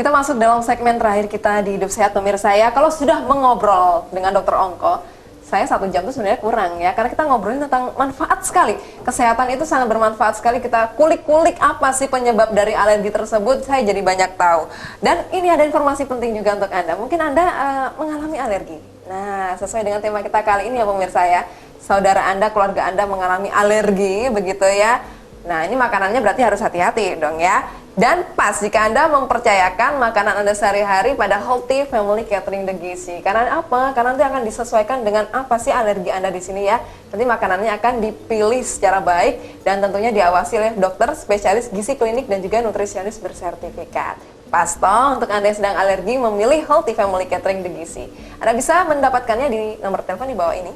Kita masuk dalam segmen terakhir kita di Hidup Sehat pemirsa ya. Kalau sudah mengobrol dengan dokter Ongko, saya 1 jam itu sebenarnya kurang ya, karena kita ngobrolin tentang manfaat sekali. Kesehatan itu sangat bermanfaat sekali. Kita kulik-kulik apa sih penyebab dari alergi tersebut, saya jadi banyak tahu. Dan ini ada informasi penting juga untuk Anda. Mungkin Anda mengalami alergi. Nah, sesuai dengan tema kita kali ini ya pemirsa ya. Saudara Anda, keluarga Anda mengalami alergi, begitu ya. Nah, ini makanannya berarti harus hati-hati dong ya. Dan pas jika Anda mempercayakan makanan Anda sehari-hari pada Healthy Family Catering The Gizi. Karena apa? Karena nanti akan disesuaikan dengan apa sih alergi Anda di sini ya. Nanti makanannya akan dipilih secara baik dan tentunya diawasi oleh dokter, spesialis gizi klinik dan juga nutrisionis bersertifikat. Pas toh untuk Anda yang sedang alergi memilih Healthy Family Catering The Gizi. Anda bisa mendapatkannya di nomor telepon di bawah ini.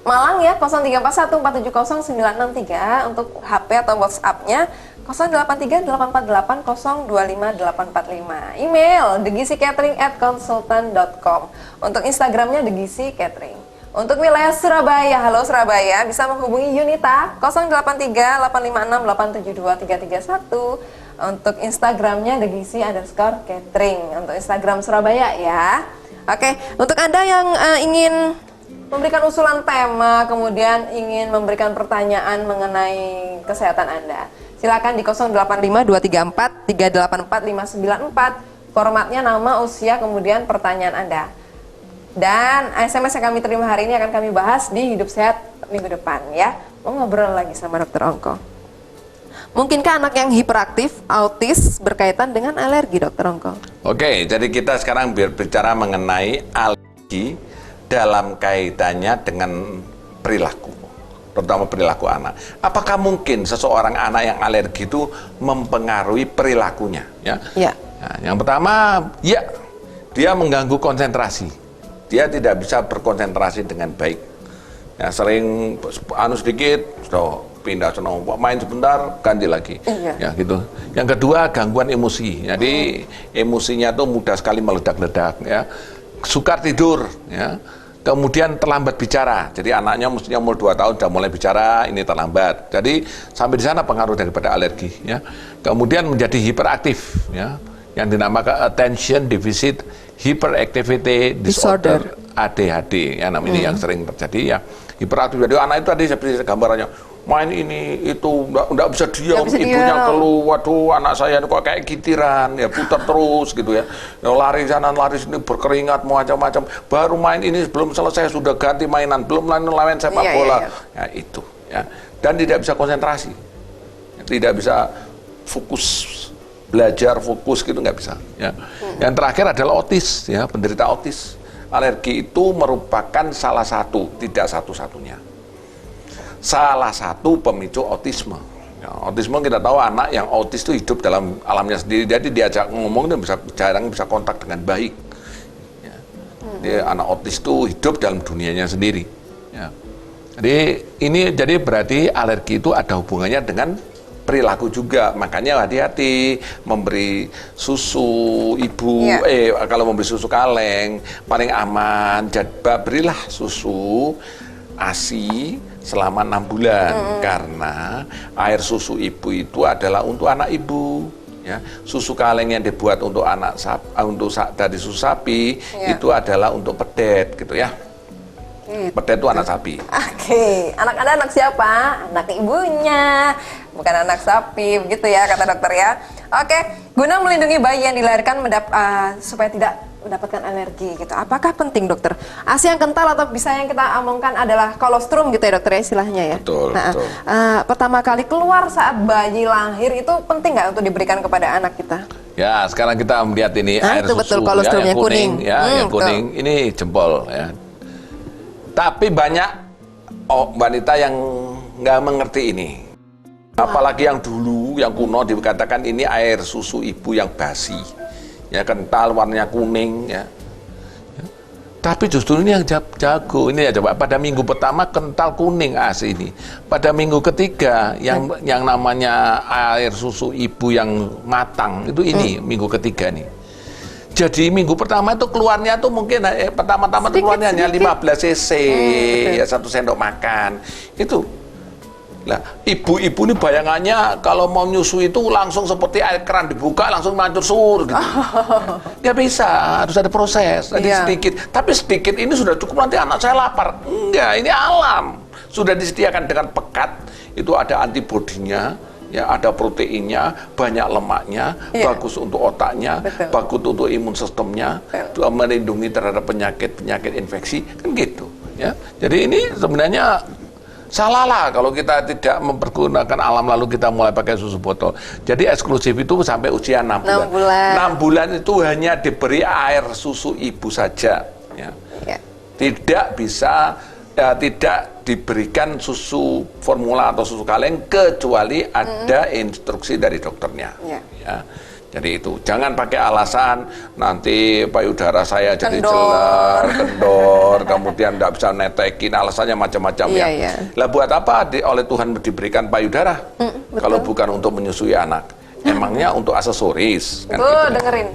Malang ya 0341470963 untuk HP atau WhatsApp-nya 083848025845. Email thegizicatering@consultant.com. Untuk Instagramnya thegizicatering. Untuk wilayah Surabaya, halo Surabaya, bisa menghubungi Yunita 083356872331. Untuk Instagramnya thegizi_catering. Untuk Instagram Surabaya ya. Oke, untuk Anda yang ingin memberikan usulan tema, kemudian ingin memberikan pertanyaan mengenai kesehatan Anda, silakan di 085234384594. Formatnya nama, usia, kemudian pertanyaan Anda. Dan SMS yang kami terima hari ini akan kami bahas di Hidup Sehat minggu depan ya. Mau ngobrol lagi sama Dokter Ongko. Mungkinkah anak yang hiperaktif, autis berkaitan dengan alergi, Dokter Ongko? Oke, jadi kita sekarang berbicara mengenai alergi dalam kaitannya dengan perilaku, terutama perilaku anak. Apakah mungkin seseorang anak yang alergi itu mempengaruhi perilakunya? Ya. Ya. Nah, yang pertama, ya, dia mengganggu konsentrasi. Dia tidak bisa berkonsentrasi dengan baik. Ya, sering sedikit, sudah pindah senang, main sebentar, ganti lagi. Iya. Ya, gitu. Yang kedua, gangguan emosi. Jadi emosinya tuh mudah sekali meledak-ledak. Ya. Sukar tidur, ya. Kemudian terlambat bicara. Jadi anaknya mestinya umur 2 tahun sudah mulai bicara, ini terlambat. Jadi sampai di sana pengaruh daripada alergi, ya. Kemudian menjadi hiperaktif, ya. Yang dinamakan Attention Deficit Hyperactivity Disorder ADHD, ya, ini yang sering terjadi, ya. Hiperaktif. Jadi anak itu tadi seperti gambarannya, main ini itu enggak bisa diam, ibunya keluh, waduh anak saya kok kayak gitiran, ya putar terus gitu ya, lari sana lari sini berkeringat macam-macam, baru main ini belum selesai sudah ganti mainan, belum lain sepak bola, ya itu ya, dan tidak bisa konsentrasi, tidak bisa fokus belajar, fokus gitu nggak bisa ya. Yang terakhir adalah autis, ya, penderita autis. Alergi itu merupakan salah satu, tidak satu-satunya, salah satu pemicu autisme. Ya, autisme kita tahu anak yang autis itu hidup dalam alamnya sendiri, jadi diajak ngomong dan jarang bisa kontak dengan baik. Ya. Jadi anak autis itu hidup dalam dunianya sendiri. Ya. Jadi berarti alergi itu ada hubungannya dengan perilaku juga, makanya hati-hati memberi susu ibu, kalau memberi susu kaleng paling aman, berilah susu ASI selama 6 bulan, karena air susu ibu itu adalah untuk anak ibu, ya. Susu kaleng yang dibuat untuk dari susu sapi itu adalah untuk pedet, gitu ya. Pedet itu anak sapi. Oke, anak Anda anak siapa? Anak ibunya, bukan anak sapi, begitu ya kata dokter ya. Oke, guna melindungi bayi yang dilahirkan supaya tidak mendapatkan alergi gitu. Apakah penting dokter? ASI yang kental atau bisa yang kita omongkan adalah kolostrum gitu ya dokter ya istilahnya ya. Betul, betul. Pertama kali keluar saat bayi lahir itu penting nggak untuk diberikan kepada anak kita? Ya, sekarang kita melihat ini air itu susu betul, kolostrum ya, yang kuning. Yang kuning. Ini jempol ya. Tapi banyak wanita yang nggak mengerti ini. Apalagi yang dulu, yang kuno dikatakan ini air susu ibu yang basi, ya kental, warnanya kuning, ya. Tapi justru ini yang jago. Ini ya coba pada minggu pertama kental kuning ASI ini. Pada minggu ketiga yang namanya air susu ibu yang matang itu ini minggu ketiga nih. Jadi minggu pertama itu keluarnya tuh mungkin pertama-tama keluarnya hanya 15 cc, ya 1 sendok makan. Itu Nah, ibu-ibu ini bayangannya kalau mau nyusui itu langsung seperti air keran dibuka langsung mancur sur gitu. Nggak bisa, harus ada proses. Tadi sedikit, tapi sedikit ini sudah cukup, nanti anak saya lapar. Enggak, ini alam. Sudah disediakan dengan pekat, itu ada antibodinya, ya ada proteinnya, banyak lemaknya, bagus untuk otaknya, bagus untuk imun sistemnya, melindungi terhadap penyakit infeksi, kan gitu. Ya, jadi ini sebenarnya salah lah kalau kita tidak mempergunakan alam lalu kita mulai pakai susu botol. Jadi eksklusif itu sampai usia 6 bulan. 6 bulan itu hanya diberi air susu ibu saja. Ya. Tidak bisa, tidak diberikan susu formula atau susu kaleng kecuali ada instruksi dari dokternya. Ya. Jadi itu, jangan pakai alasan nanti payudara saya jadi jelar, kendor, kemudian tidak bisa netekin, alasannya macam-macam ya. Lah buat apa oleh Tuhan diberikan payudara? Kalau bukan untuk menyusui anak, emangnya untuk aksesoris. Kan gitu, dengerin.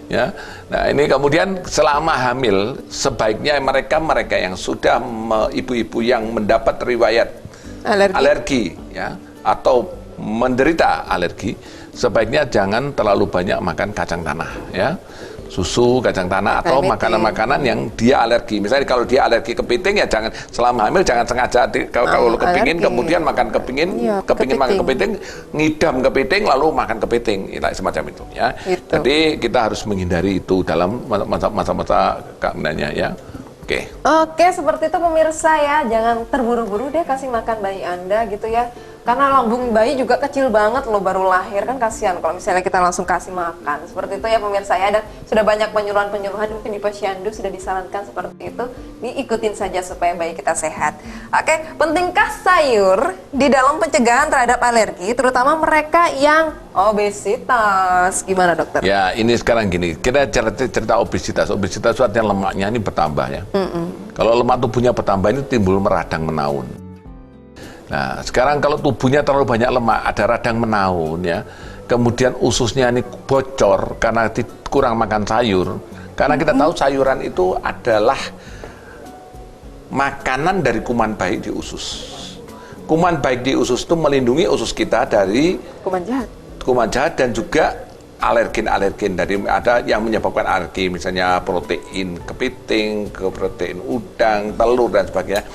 Ya, nah ini kemudian selama hamil sebaiknya mereka yang sudah ibu-ibu yang mendapat riwayat alergi ya atau menderita alergi, sebaiknya jangan terlalu banyak makan kacang tanah ya, susu, kacang tanah atau makanan-makanan yang dia alergi. Misalnya kalau dia alergi kepiting ya jangan selama hamil, jangan sengaja kalau kepingin kemudian makan kepingin makan kepiting, ngidam kepiting lalu makan kepiting, semacam itu ya. Jadi kita harus menghindari itu dalam masa-masa kehamilannya ya. Oke, seperti itu pemirsa ya, jangan terburu-buru deh kasih makan bayi Anda gitu ya. Karena lambung bayi juga kecil banget loh, baru lahir kan, kasihan kalau misalnya kita langsung kasih makan. Seperti itu ya pemirsa ya, dan sudah banyak penyuluhan-penyuluhan mungkin di Posyandu sudah disarankan seperti itu. Diikutin saja supaya bayi kita sehat. Oke, pentingkah sayur di dalam pencegahan terhadap alergi, terutama mereka yang obesitas? Gimana dokter? Ya ini sekarang gini, kita cerita obesitas. Obesitas itu artinya lemaknya ini bertambah ya. Kalau lemak tubuhnya bertambah ini timbul meradang menaun. Nah, sekarang kalau tubuhnya terlalu banyak lemak, ada radang menaun ya. Kemudian ususnya ini bocor karena kurang makan sayur. Karena kita tahu sayuran itu adalah makanan dari kuman baik di usus. Kuman baik di usus itu melindungi usus kita dari kuman jahat dan juga alergen dari ada yang menyebabkan alergi, misalnya protein kepiting, protein udang, telur dan sebagainya.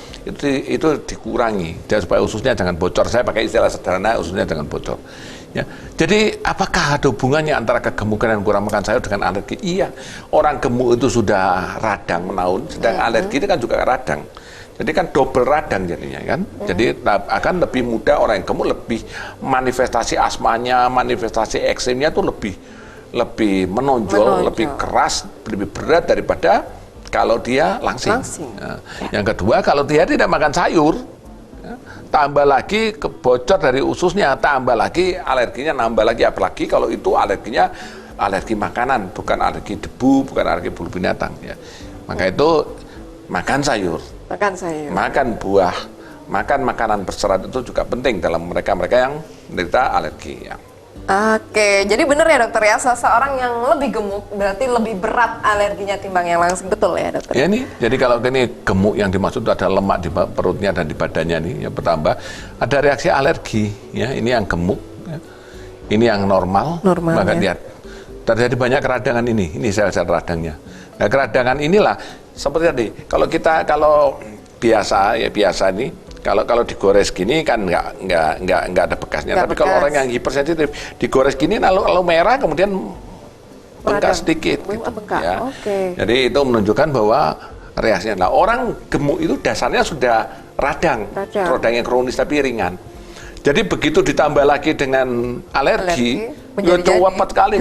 Itu dikurangi dan supaya ususnya jangan bocor. Saya pakai istilah sederhana, ususnya jangan bocor. Ya. Jadi apakah ada hubungannya antara kegemukan dan kurang makan sayur dengan alergi? Iya, orang gemuk itu sudah radang menaun, sedang alergi itu kan juga radang. Jadi kan double radang jadinya kan. Jadi akan lebih mudah orang yang gemuk, lebih manifestasi asmanya, manifestasi eksemnya itu lebih menonjol, lebih keras, lebih berat daripada kalau dia langsing. Nah, yang kedua, kalau dia tidak makan sayur, ya, tambah lagi bocor dari ususnya, tambah lagi alerginya, nambah lagi, apalagi kalau itu alerginya alergi makanan, bukan alergi debu, bukan alergi bulu binatang. Ya. Maka itu makan sayur, makan buah, makan makanan berserat itu juga penting dalam mereka yang menderita alergi. Ya. Oke, jadi benar ya dokter ya, seseorang yang lebih gemuk berarti lebih berat alerginya timbang yang langsing, betul ya dokter? Ya nih, jadi kalau ini gemuk yang dimaksud ada lemak di perutnya dan di badannya nih yang bertambah, ada reaksi alergi ya, ini yang gemuk, ya. Ini yang normal maka lihat terjadi banyak keradangan ini sel-sel radangnya. Nah keradangan inilah seperti tadi, kalau biasa nih. Kalau digores gini kan nggak ada bekasnya. Tapi kalau orang yang hipersensitif digores gini lalu merah kemudian bengkak sedikit. Gitu, ya. Jadi itu menunjukkan bahwa reaksinya. Nah, orang gemuk itu dasarnya sudah radang yang kronis tapi ringan. Jadi begitu ditambah lagi dengan alergi ya cepat sekali.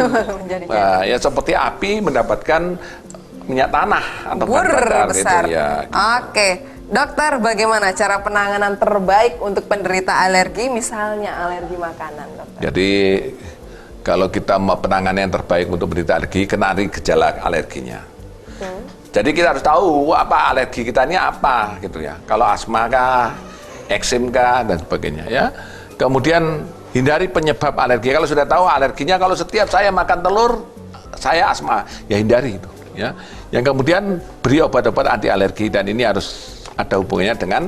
Nah, ya seperti api mendapatkan minyak tanah atau bakar besar. Gitu, ya. Oke. Dokter, bagaimana cara penanganan terbaik untuk penderita alergi, misalnya alergi makanan, dokter? Jadi, kalau kita mau penanganan yang terbaik untuk penderita alergi, kenali gejala alerginya. Jadi kita harus tahu apa alergi kita ini apa, gitu ya. Kalau asma kah, eksim kah, dan sebagainya, ya. Kemudian hindari penyebab alergi. Kalau sudah tahu alerginya, kalau setiap saya makan telur, saya asma, ya hindari itu, ya. Yang kemudian beri obat-obat anti alergi dan ini harus ada hubungannya dengan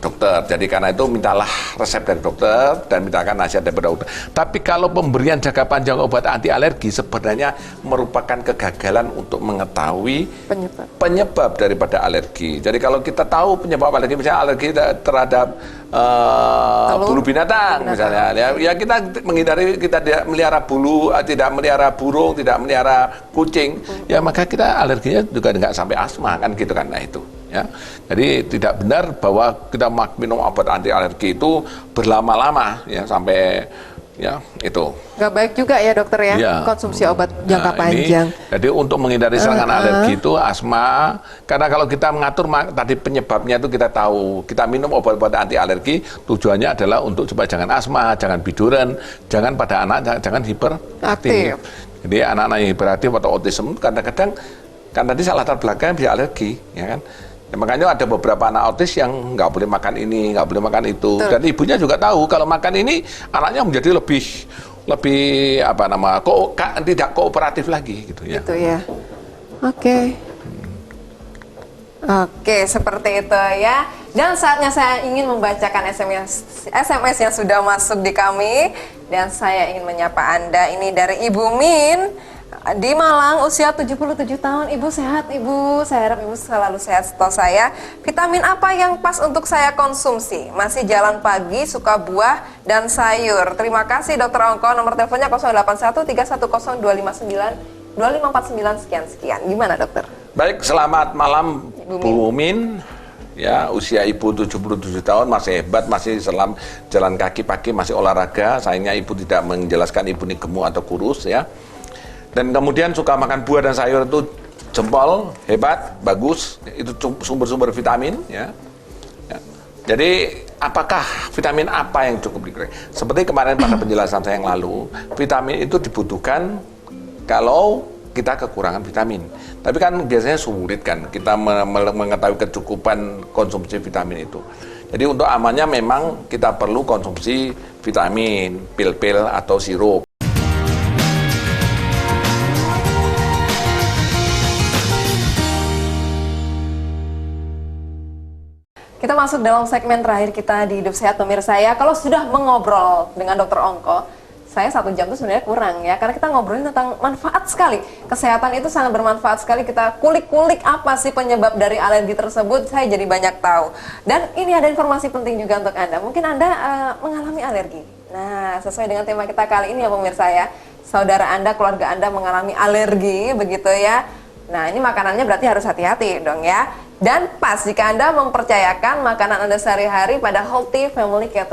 dokter. Jadi karena itu mintalah resep dari dokter dan mintakan nasihat dari dokter. Tapi kalau pemberian jangka panjang obat anti alergi sebenarnya merupakan kegagalan untuk mengetahui penyebab daripada alergi. Jadi kalau kita tahu penyebab alergi, misalnya alergi terhadap bulu binatang misalnya, ya kita menghindari, kita tidak melihara bulu, tidak melihara burung, tidak melihara kucing, ya maka kita alerginya juga nggak sampai asma kan gitu kan. Nah itu. Ya, jadi tidak benar bahwa kita minum obat anti alergi itu berlama-lama ya sampai ya itu. Nggak baik juga ya dokter ya, konsumsi obat jangka panjang. Jadi untuk menghindari serangan alergi itu asma, karena kalau kita mengatur tadi penyebabnya itu kita tahu, kita minum obat-obat anti alergi tujuannya adalah untuk supaya jangan asma, jangan biduran, jangan pada anak, jangan hiperaktif. Jadi anak-anak yang hiperaktif atau autism kadang-kadang kan tadi salah latar belakang bisa alergi, ya kan? Ya, makanya ada beberapa anak autis yang nggak boleh makan ini, nggak boleh makan itu. Dan ibunya juga tahu kalau makan ini anaknya menjadi lebih tidak kooperatif lagi gitu ya. Gitu ya. Oke. Oke, seperti itu ya. Dan saatnya saya ingin membacakan SMS yang sudah masuk di kami, dan saya ingin menyapa Anda. Ini dari Ibu Min di Malang, usia 77 tahun. Ibu sehat, Ibu. Saya harap Ibu selalu sehat setahu saya. Vitamin apa yang pas untuk saya konsumsi? Masih jalan pagi, suka buah dan sayur. Terima kasih Dokter Ongko. Nomor teleponnya 081 310 259 2549 sekian. Gimana dokter? Baik, selamat malam Bu Min. Ya, usia ibu 77 tahun, masih hebat, masih jalan kaki pagi, masih olahraga. Sayangnya ibu tidak menjelaskan ibu ini gemuk atau kurus ya. Dan kemudian suka makan buah dan sayur, itu jempol, hebat, bagus, itu sumber-sumber vitamin ya. Ya. Jadi apakah vitamin apa yang cukup dikira? Seperti kemarin pada penjelasan saya yang lalu, vitamin itu dibutuhkan kalau kita kekurangan vitamin. Tapi kan biasanya sulit kan kita mengetahui kecukupan konsumsi vitamin itu. Jadi untuk amannya memang kita perlu konsumsi vitamin, pil-pil atau sirup. Kita masuk dalam segmen terakhir kita di Hidup Sehat pemirsa ya. Kalau sudah mengobrol dengan Dokter Ongko, saya 1 jam itu sebenarnya kurang ya, karena kita ngobrolin tentang manfaat sekali. Kesehatan itu sangat bermanfaat sekali. Kita kulik-kulik apa sih penyebab dari alergi tersebut, saya jadi banyak tahu. Dan ini ada informasi penting juga untuk Anda. Mungkin Anda mengalami alergi. Nah, sesuai dengan tema kita kali ini ya pemirsa ya. Saudara Anda, keluarga Anda mengalami alergi begitu ya. Nah, ini makanannya berarti harus hati-hati dong ya. Dan pas jika Anda mempercayakan makanan Anda sehari-hari pada Healthy Family Catering.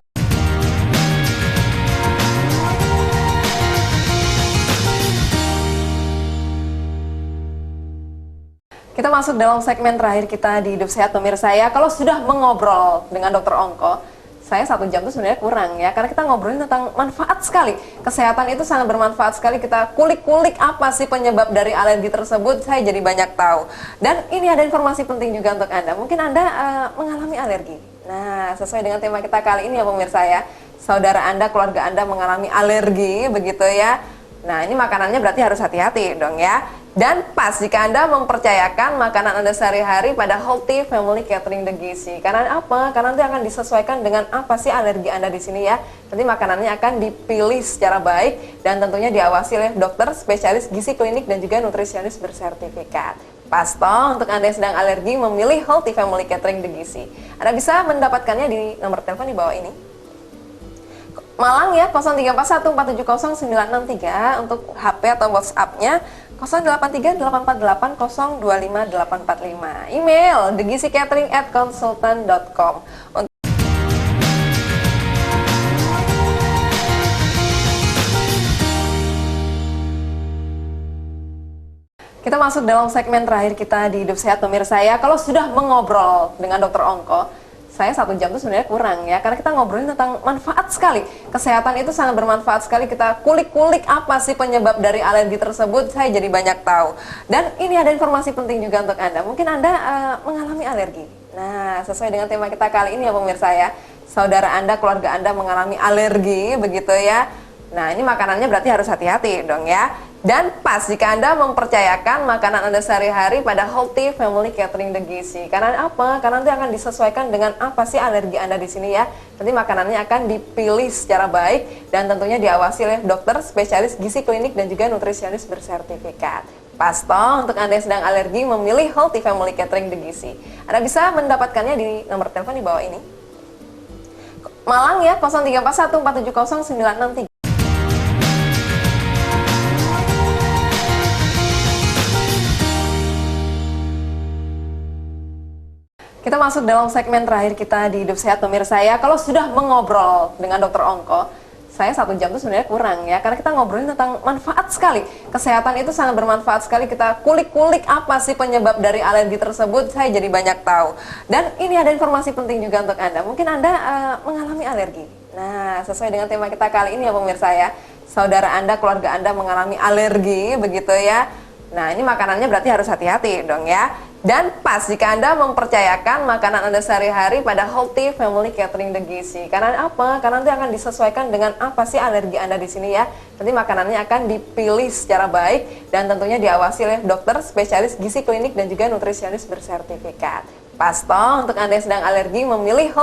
Kita masuk dalam segmen terakhir kita di Hidup Sehat pemirsa ya. Kalau sudah mengobrol dengan Dokter Ongko, saya 1 jam itu sebenarnya kurang ya, karena kita ngobrolin tentang manfaat sekali. Kesehatan itu sangat bermanfaat sekali. Kita kulik-kulik apa sih penyebab dari alergi tersebut, saya jadi banyak tahu. Dan ini ada informasi penting juga untuk Anda. Mungkin Anda mengalami alergi. Nah, sesuai dengan tema kita kali ini ya pemirsa ya. Saudara Anda, keluarga Anda mengalami alergi begitu ya. Nah, ini makanannya berarti harus hati-hati dong ya. Dan pas jika Anda mempercayakan makanan Anda sehari-hari pada Healthy Family Catering The Gizi. Karena apa? Karena nanti akan disesuaikan dengan apa sih alergi Anda di sini ya. Nanti makanannya akan dipilih secara baik dan tentunya diawasi oleh dokter, spesialis gizi klinik dan juga nutrisionis bersertifikat. Pas toh untuk Anda yang sedang alergi memilih Healthy Family Catering The Gizi. Anda bisa mendapatkannya di nomor telepon di bawah ini. Malang ya 0341470963 untuk HP atau WhatsApp-nya 083848025845. Email thegizicatering@consultant.com. Kita masuk dalam segmen terakhir kita di Hidup Sehat pemirsa ya. Kalau sudah mengobrol dengan Dokter Ongko, saya 1 jam itu sebenarnya kurang ya, karena kita ngobrolin tentang manfaat sekali. Kesehatan itu sangat bermanfaat sekali. Kita kulik-kulik apa sih penyebab dari alergi tersebut, saya jadi banyak tahu. Dan ini ada informasi penting juga untuk Anda. Mungkin Anda mengalami alergi. Nah, sesuai dengan tema kita kali ini ya pemirsa ya. Saudara Anda, keluarga Anda mengalami alergi begitu ya. Nah, ini makanannya berarti harus hati-hati dong ya. Dan pas jika Anda mempercayakan makanan Anda sehari-hari pada Healthy Family Catering The Gizi. Karena apa? Karena nanti akan disesuaikan dengan apa sih alergi Anda di sini ya. Nanti makanannya akan dipilih secara baik dan tentunya diawasi oleh dokter, spesialis gizi klinik dan juga nutrisionis bersertifikat. Pas toh untuk Anda yang sedang alergi memilih Healthy Family Catering The Gizi. Anda bisa mendapatkannya di nomor telepon di bawah ini. Malang ya 0341470963. Kita masuk dalam segmen terakhir kita di Hidup Sehat pemirsa ya. Kalau sudah mengobrol dengan dokter Ongko, saya 1 jam itu sebenarnya kurang ya. Karena kita ngobrolin tentang manfaat sekali. Kesehatan itu sangat bermanfaat sekali. Kita kulik-kulik apa sih penyebab dari alergi tersebut. Saya jadi banyak tahu. Dan ini ada informasi penting juga untuk Anda. Mungkin Anda mengalami alergi. Nah, sesuai dengan tema kita kali ini ya pemirsa ya. Saudara Anda, keluarga Anda mengalami alergi begitu ya. Nah, ini makanannya berarti harus hati-hati dong ya. Dan pas jika Anda mempercayakan makanan Anda sehari-hari pada Healthy Family Catering The Gizi. Karena apa? Karena nanti akan disesuaikan dengan apa sih alergi Anda di sini ya. Nanti makanannya akan dipilih secara baik dan tentunya diawasi oleh dokter, spesialis gizi klinik dan juga nutrisionis bersertifikat. Pas toh untuk Anda yang sedang alergi memilih Healthy